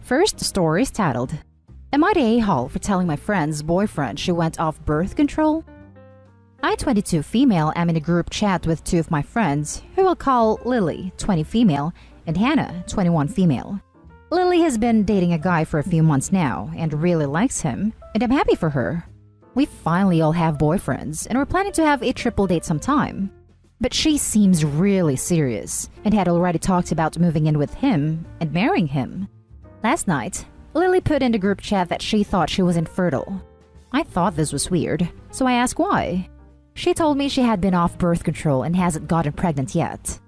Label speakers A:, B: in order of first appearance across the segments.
A: First story is titled, Am I the a-hole for telling my friend's boyfriend she went off birth control? I, 22 female, am in a group chat with two of my friends, who I'll call Lily, 20 female, and Hannah, 21 female. Lily has been dating a guy for a few months now and really likes him, and I'm happy for her. We finally all have boyfriends, and we're planning to have a triple date sometime. But she seems really serious, and had already talked about moving in with him and marrying him. Last night, Lily put in the group chat that she thought she was infertile. I thought this was weird, so I asked why. She told me she had been off birth control and hasn't gotten pregnant yet.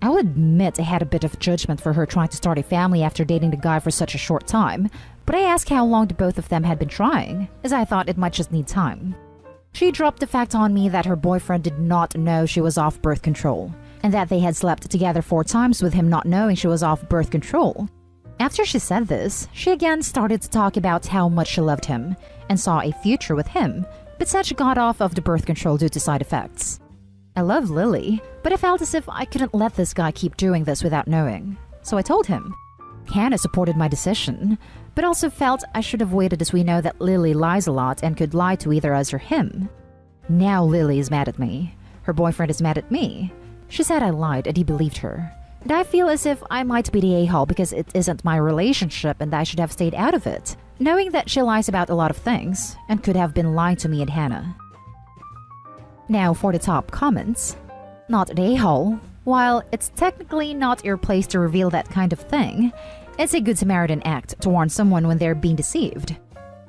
A: I will admit I had a bit of judgment for her trying to start a family after dating the guy for such a short time, but I asked how long the both of them had been trying, as I thought it might just need time. She dropped the fact on me that her boyfriend did not know she was off birth control, and that they had slept together 4 times with him not knowing she was off birth control. After she said this, she again started to talk about how much she loved him and saw a future with him, but said she got off of the birth control due to side effects. I love Lily, but I felt as if I couldn't let this guy keep doing this without knowing, so I told him. Hannah supported my decision, but also felt I should have waited, as we know that Lily lies a lot and could lie to either us or him. Now Lily is mad at me. Her boyfriend is mad at me. She said I lied and he believed her. And I feel as if I might be the a-hole because it isn't my relationship and I should have stayed out of it, knowing that she lies about a lot of things and could have been lying to me and Hannah. Now for the top comments. Not the a-hole. While it's technically not your place to reveal that kind of thing, it's a good Samaritan act to warn someone when they're being deceived.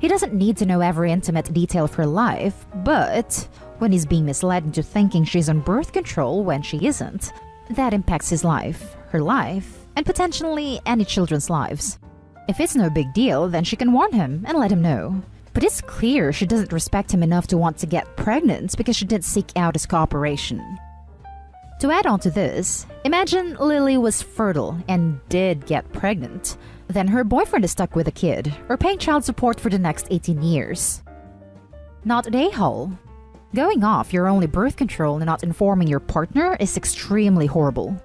A: He doesn't need to know every intimate detail of her life, but when he's being misled into thinking she's on birth control when she isn't, that impacts his life, her life, and potentially any children's lives. If it's no big deal, then she can warn him and let him know. But it's clear she doesn't respect him enough to want to get pregnant because she didn't seek out his cooperation. To add on to this, imagine Lily was fertile and did get pregnant. Then her boyfriend is stuck with a kid, or paying child support for the next 18 years. Not an a-hole. Going off your only birth control and not informing your partner is extremely horrible.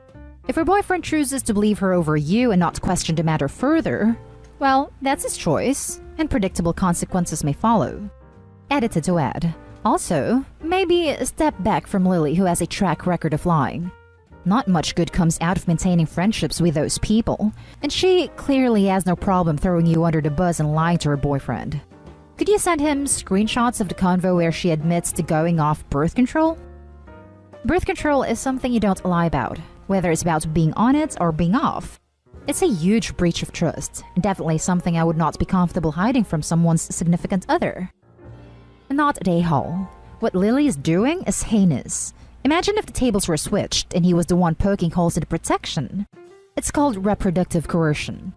A: If her boyfriend chooses to believe her over you and not question the matter further, well, that's his choice, and predictable consequences may follow. Edited to add. Also, maybe step back from Lily, who has a track record of lying. Not much good comes out of maintaining friendships with those people, and she clearly has no problem throwing you under the bus and lying to her boyfriend. Could you send him screenshots of the convo where she admits to going off birth control? Birth control is something you don't lie about, whether it's about being on it or being off. It's a huge breach of trust, and definitely something I would not be comfortable hiding from someone's significant other. Not at a-hole. What Lily is doing is heinous. Imagine if the tables were switched and he was the one poking holes in the protection. It's called reproductive coercion.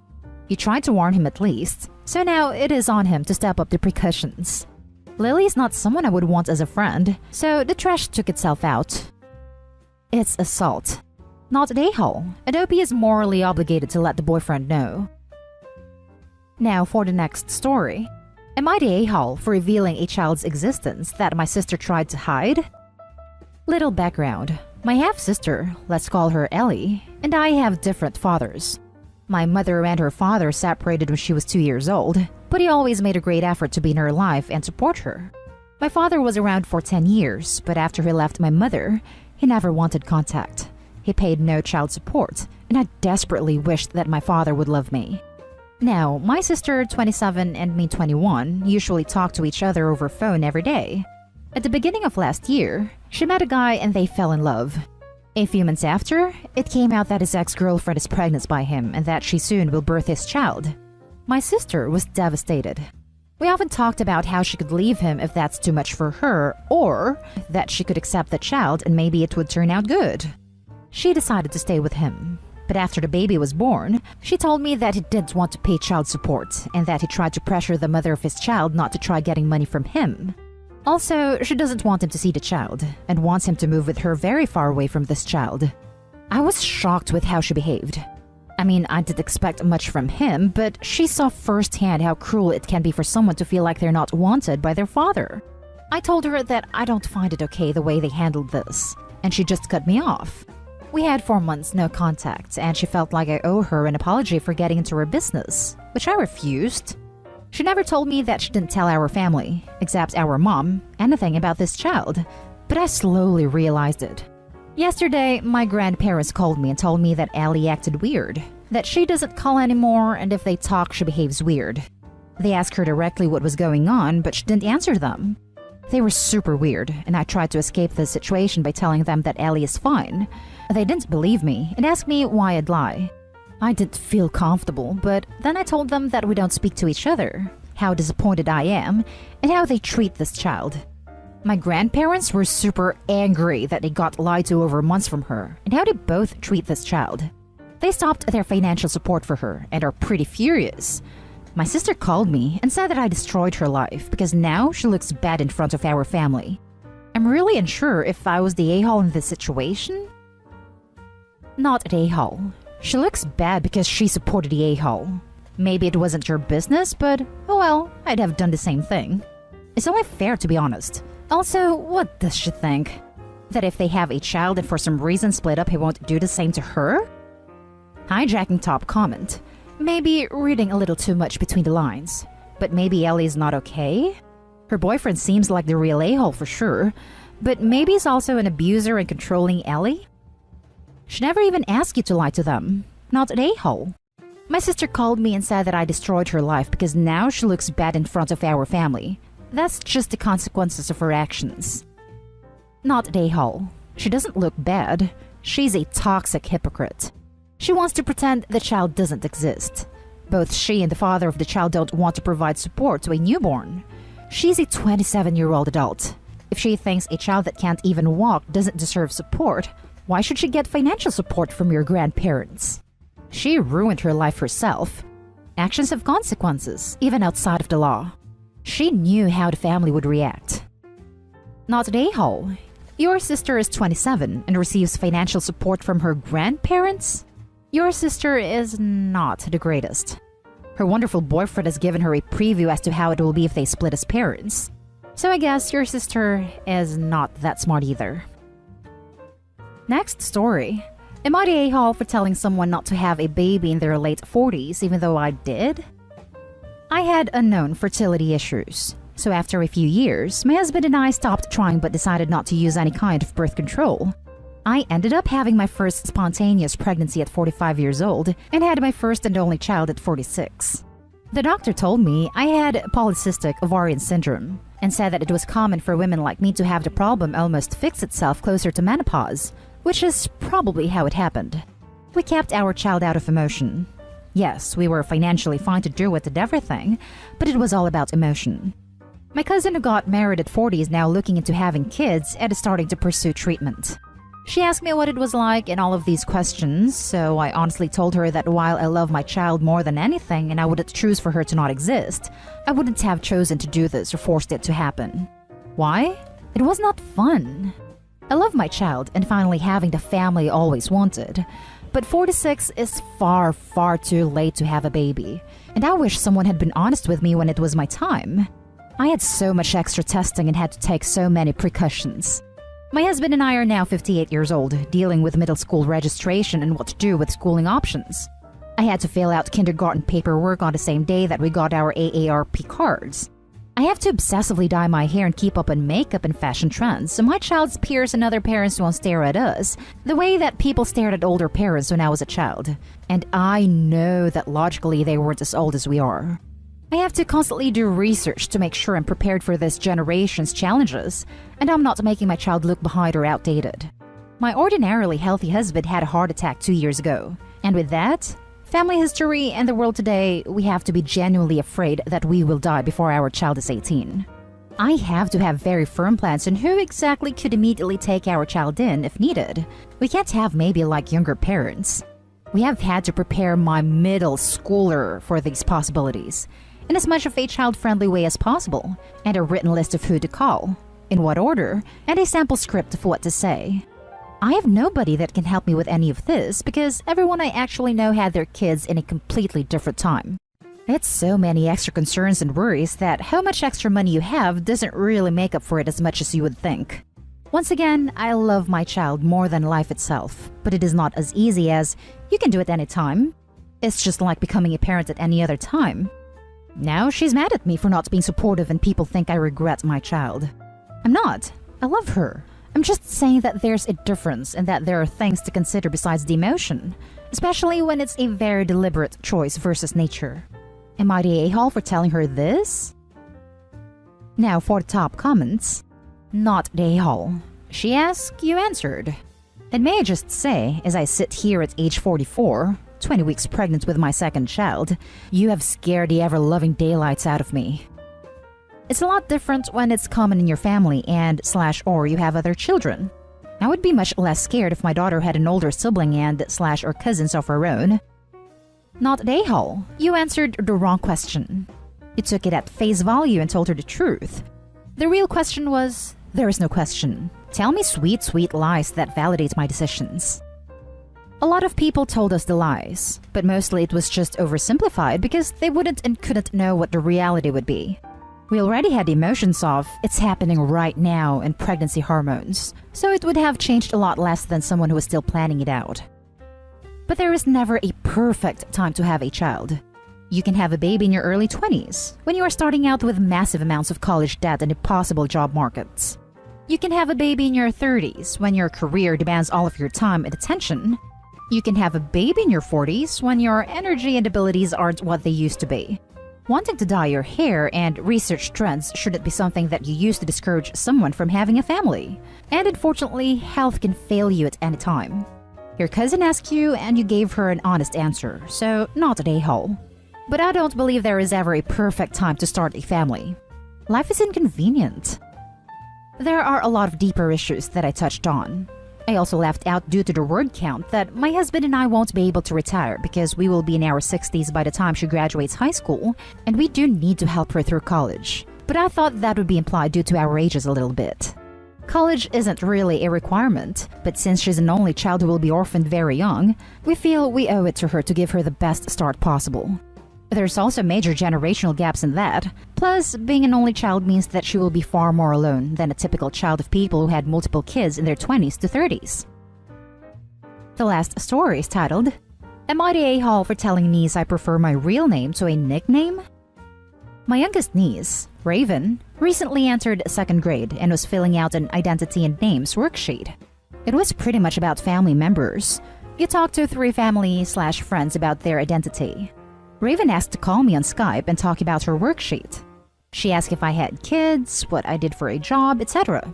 A: You tried to warn him at least, so now it is on him to step up the precautions. Lily is not someone I would want as a friend, so the trash took itself out. It's assault. Not an a-hole. Adobe is morally obligated to let the boyfriend know. Now for the next story. Am I the a-hole for revealing a child's existence that my sister tried to hide? Little background. My half-sister, let's call her Ellie, and I have different fathers. My mother and her father separated when she was 2 years old, but he always made a great effort to be in her life and support her. My father was around for 10 years, but after he left my mother, he never wanted contact. He paid no child support, and I desperately wished that my father would love me. Now, my sister, 27, and me, 21, usually talk to each other over phone every day. At the beginning of last year, she met a guy and they fell in love. A few months after, it came out that his ex-girlfriend is pregnant by him and that she soon will birth his child. My sister was devastated. We often talked about how she could leave him if that's too much for her, or that she could accept the child and maybe it would turn out good. She decided to stay with him. But after the baby was born, she told me that he didn't want to pay child support and that he tried to pressure the mother of his child not to try getting money from him. Also, she doesn't want him to see the child and wants him to move with her very far away from this child. I was shocked with how she behaved. I mean, I didn't expect much from him, but she saw firsthand how cruel it can be for someone to feel like they're not wanted by their father. I told her that I don't find it okay the way they handled this, and she just cut me off. We had 4 months no contact, and she felt like I owe her an apology for getting into her business, which I refused. She never told me that she didn't tell our family, except our mom, anything about this child, but I slowly realized it. Yesterday, my grandparents called me and told me that Ellie acted weird, that she doesn't call anymore, and if they talk, she behaves weird. They asked her directly what was going on, but she didn't answer them. They were super weird, and I tried to escape the situation by telling them that Ellie is fine. They didn't believe me and asked me why I'd lie. I didn't feel comfortable, but then I told them that we don't speak to each other, how disappointed I am, and how they treat this child. My grandparents were super angry that they got lied to over months from her, and how they both treat this child. They stopped their financial support for her and are pretty furious. My sister called me and said that I destroyed her life because now she looks bad in front of our family. I'm really unsure if I was the a-hole in this situation. Not an a-hole. She looks bad because she supported the a-hole. Maybe it wasn't your business, but oh well, I'd have done the same thing. It's only fair to be honest. Also, what does she think? That if they have a child and for some reason split up, he won't do the same to her? Hijacking top comment. Maybe reading a little too much between the lines. But maybe Ellie's not okay? Her boyfriend seems like the real a-hole for sure, but maybe he's also an abuser and controlling Ellie? She never even asked you to lie to them. Not an a-hole. My sister called me and said that I destroyed her life because now she looks bad in front of our family. That's just the consequences of her actions. Not an a-hole. She doesn't look bad. She's a toxic hypocrite. She wants to pretend the child doesn't exist. Both she and the father of the child don't want to provide support to a newborn. She's a 27-year-old adult. If she thinks a child that can't even walk doesn't deserve support, why should she get financial support from your grandparents? She ruined her life herself. Actions have consequences, even outside of the law. She knew how the family would react. Not an a-hole. Your sister is 27 and receives financial support from her grandparents? Your sister is not the greatest. Her wonderful boyfriend has given her a preview as to how it will be if they split as parents. So I guess your sister is not that smart either. Next story. Am I the a-hole for telling someone not to have a baby in their late 40s even though I did? I had unknown fertility issues. So after a few years, my husband and I stopped trying but decided not to use any kind of birth control. I ended up having my first spontaneous pregnancy at 45 years old and had my first and only child at 46. The doctor told me I had polycystic ovarian syndrome and said that it was common for women like me to have the problem almost fix itself closer to menopause, which is probably how it happened. We kept our child out of emotion. Yes, we were financially fine to do it and everything, but it was all about emotion. My cousin who got married at 40 is now looking into having kids and is starting to pursue treatment. She asked me what it was like and all of these questions, so I honestly told her that while I love my child more than anything and I wouldn't choose for her to not exist, I wouldn't have chosen to do this or forced it to happen. Why? It was not fun. I love my child and finally having the family I always wanted, but 46 is far, far too late to have a baby, and I wish someone had been honest with me when it was my time. I had so much extra testing and had to take so many precautions. My husband and I are now 58 years old, dealing with middle school registration and what to do with schooling options. I had to fill out kindergarten paperwork on the same day that we got our AARP cards. I have to obsessively dye my hair and keep up on makeup and fashion trends, so my child's peers and other parents won't stare at us the way that people stared at older parents when I was a child. And I know that logically they weren't as old as we are. I have to constantly do research to make sure I'm prepared for this generation's challenges, and I'm not making my child look behind or outdated. My ordinarily healthy husband had a heart attack 2 years ago, and with that, family history and the world today, we have to be genuinely afraid that we will die before our child is 18. I have to have very firm plans on who exactly could immediately take our child in if needed. We can't have maybe like younger parents. We have had to prepare my middle schooler for these possibilities in as much of a child-friendly way as possible, and a written list of who to call, in what order, and a sample script of what to say. I have nobody that can help me with any of this because everyone I actually know had their kids in a completely different time. It's so many extra concerns and worries that how much extra money you have doesn't really make up for it as much as you would think. Once again, I love my child more than life itself, but it is not as easy as, you can do it anytime. It's just like becoming a parent at any other time. Now she's mad at me for not being supportive and people think I regret my child. I'm not. I love her. I'm just saying that there's a difference and that there are things to consider besides the emotion, especially when it's a very deliberate choice versus nature. Am I the a-hole for telling her this? Now for the top comments. Not the a-hole. She asked, you answered. And may I just say, as I sit here at age 44, 20 weeks pregnant with my second child, you have scared the ever-loving daylights out of me. It's a lot different when it's common in your family and/or you have other children. I would be much less scared if my daughter had an older sibling and/or cousins of her own. Not the a-hole. You answered the wrong question. You took it at face value and told her the truth. The real question was, there is no question. Tell me sweet, sweet lies that validate my decisions. A lot of people told us the lies, but mostly it was just oversimplified because they wouldn't and couldn't know what the reality would be. We already had the emotions of, it's happening right now, and pregnancy hormones, so it would have changed a lot less than someone who was still planning it out. But there is never a perfect time to have a child. You can have a baby in your early 20s, when you are starting out with massive amounts of college debt and impossible job markets. You can have a baby in your 30s, when your career demands all of your time and attention. You can have a baby in your 40s, when your energy and abilities aren't what they used to be. Wanting to dye your hair and research trends shouldn't be something that you use to discourage someone from having a family. And unfortunately, health can fail you at any time. Your cousin asked you and you gave her an honest answer, so not an a-hole. But I don't believe there is ever a perfect time to start a family. Life is inconvenient. There are a lot of deeper issues that I touched on. I also left out due to the word count that my husband and I won't be able to retire because we will be in our 60s by the time she graduates high school, and we do need to help her through college. But I thought that would be implied due to our ages a little bit. College isn't really a requirement, but since she's an only child who will be orphaned very young, we feel we owe it to her to give her the best start possible. There's also major generational gaps in that. Plus, being an only child means that she will be far more alone than a typical child of people who had multiple kids in their 20s to 30s. The last story is titled, Am I the a-hole for telling niece I prefer my real name to a nickname? My youngest niece, Raven, recently entered 2nd grade and was filling out an identity and names worksheet. It was pretty much about family members. You talk to 3 family/friends about their identity. Raven asked to call me on Skype and talk about her worksheet. She asked if I had kids, what I did for a job, etc.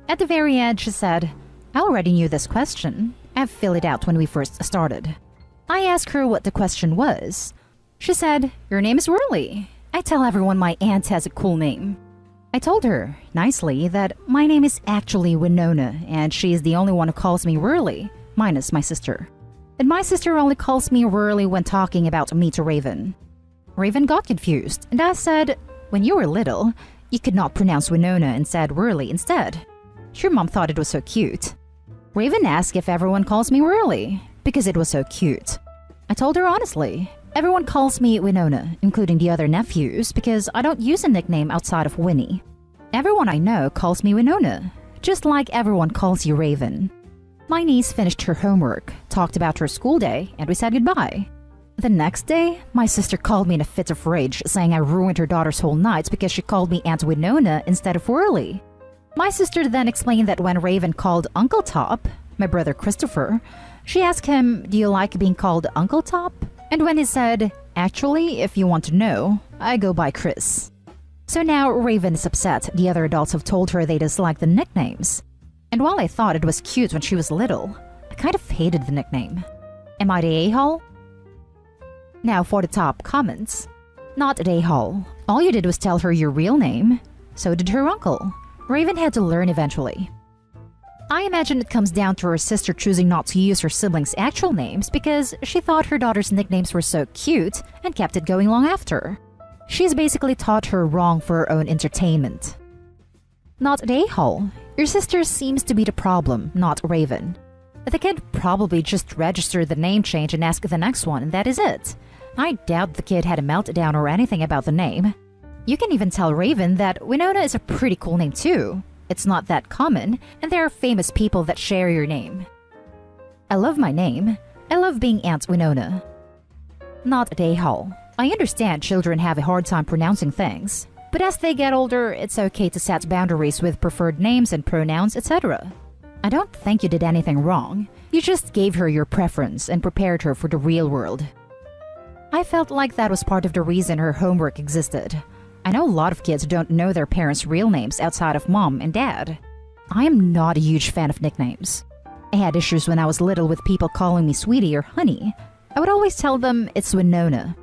A: At the very end, she said, I already knew this question. I've filled it out when we first started. I asked her what the question was. She said, your name is Whirly. I tell everyone my aunt has a cool name. I told her, nicely, that my name is actually Winona and she is the only one who calls me Whirly, minus my sister. And my sister only calls me Whirly when talking about me to Raven. Raven got confused, and I said, when you were little, you could not pronounce Winona and said Whirly instead. Your mom thought it was so cute. Raven asked if everyone calls me Whirly, because it was so cute. I told her honestly, everyone calls me Winona, including the other nephews, because I don't use a nickname outside of Winnie. Everyone I know calls me Winona, just like everyone calls you Raven. My niece finished her homework, talked about her school day, and we said goodbye. The next day, my sister called me in a fit of rage, saying I ruined her daughter's whole night because she called me Aunt Winona instead of Whirly. My sister then explained that when Raven called Uncle Top, my brother Christopher, she asked him, do you like being called Uncle Top? And when he said, actually, if you want to know, I go by Chris. So now Raven is upset the other adults have told her they dislike the nicknames. And while I thought it was cute when she was little, I kind of hated the nickname. Am I the a-hole? Now for the top comments. Not the a-hole. All you did was tell her your real name. So did her uncle. Raven had to learn eventually. I imagine it comes down to her sister choosing not to use her siblings' actual names because she thought her daughter's nicknames were so cute and kept it going long after. She's basically taught her wrong for her own entertainment. Not the a-hole. Your sister seems to be the problem, not Raven. The kid probably just registered the name change and asked the next one, and that is it. I doubt the kid had a meltdown or anything about the name. You can even tell Raven that Winona is a pretty cool name too. It's not that common, and there are famous people that share your name. I love my name. I love being Aunt Winona. not at a-hole. I understand children have a hard time pronouncing things, but as they get older, it's okay to set boundaries with preferred names and pronouns, etc. I don't think you did anything wrong. You just gave her your preference and prepared her for the real world. I felt like that was part of the reason her homework existed. I know a lot of kids don't know their parents' real names outside of mom and dad. I am not a huge fan of nicknames. I had issues when I was little with people calling me sweetie or honey. I would always tell them it's Winona.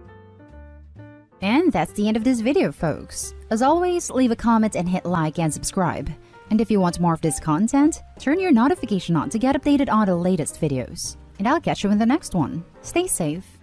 A: And that's the end of this video, folks. As always, leave a comment and hit like and subscribe. And if you want more of this content, turn your notification on to get updated on the latest videos. And I'll catch you in the next one. Stay safe.